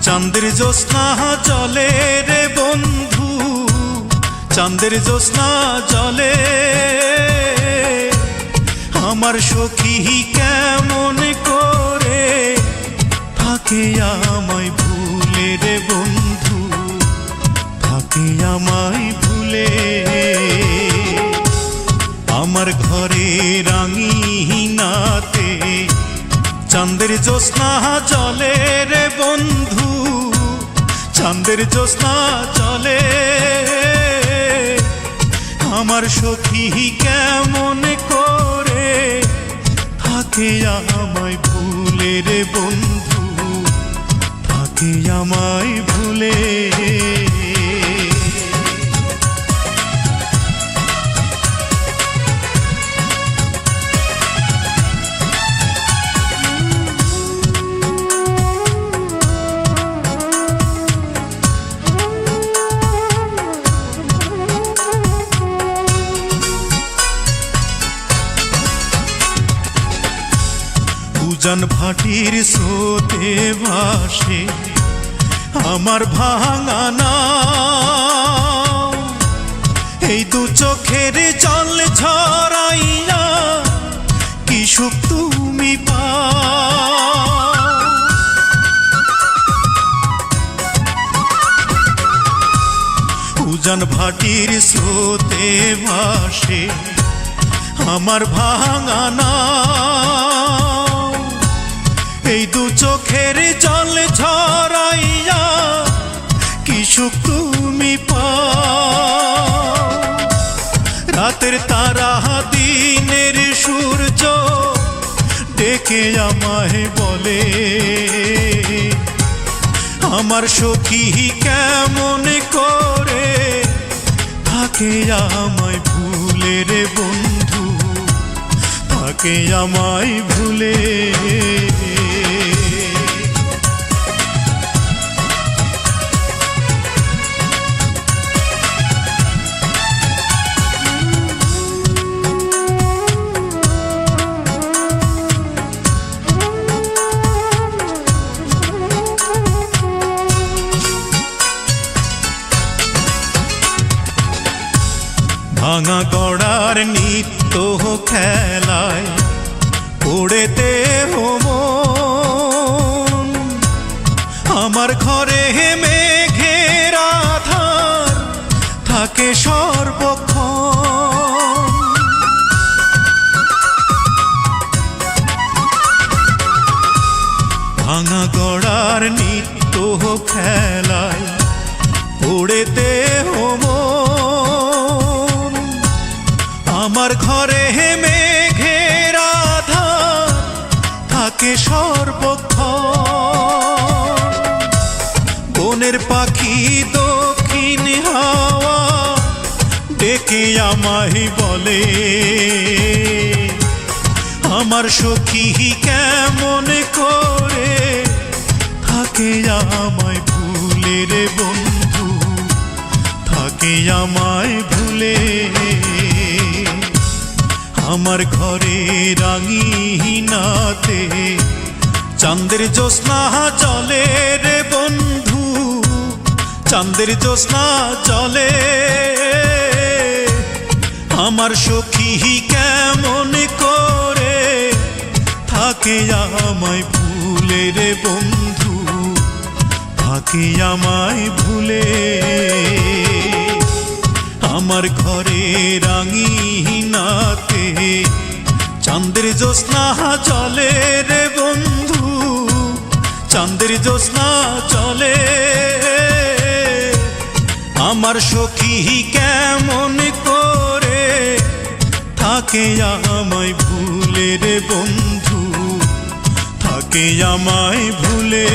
চাঁদের জ্যোৎস্না জলে রে বন্ধু, চাঁদের জ্যোৎস্না জলে আমার সখী কেমন করে থাকে আমায় ভুলে রে বন্ধু, থাকে আমায় ভুলে। আমার ঘরে রাঙিনাতে চাঁদের জ্যোৎস্না জলে রে বন্ধু, চাঁদের জ্যোৎস্না জলে আমার সখী কেমন করে থাকে আমায় ভুলে রে বন্ধু, থাকে আমায় ভুলে। উজান ভাটির স্রোতে ভাসে আমার ভাঙা নাও, এই দু চোখের জল ঝরাইয়া কি সুখ তুমি পাও। উজান ভাটির স্রোতে ভাসে আমার ভাঙা নাও, এই দু চোখের জল ঝরাইয়া কি সুখ তুমি পাও। রাতের তারা দিনের সূর্য ডেকে আমায় বলে আমার সখী কেমন করে থাকে আমায় ভুলে রে বন্ধু, থাকে আমায় ভুলে। ভাঙা গড়ার নিত্য খেলায় পড়েতে মন, আমার ঘরে মেঘের আধার থাকে সর্বক্ষণ। ভাঙা গড়ার নিত্য খেলায় পড়েতে মন, আমার ঘরে মেঘের আধার থাকে সর্বক্ষণ। বনের পাখি দক্ষিণ হাওয়া ডেকে আমায় বলে আমার সখী কেমন করে থাকে আমায় ভুলে রে বন্ধু, থাকে আমায় ভুলে। আমার ঘরে রাঙিনাতে চাঁদের জ্যোৎস্না জলে রে বন্ধু, চাঁদের জ্যোৎস্না জলে আমার সখী কেমন করে থাকে আমায় ভুলে রে বন্ধু, থাকে আমায় ভুলে। আমার ঘরে রাঙিনাতে চাঁদের জ্যোৎস্না জলে রে বন্ধু, চাঁদের জ্যোৎস্না জলে আমার সখী কেমন করে থাকে আমায় ভুলে রে বন্ধু, থাকে আমায় ভুলে।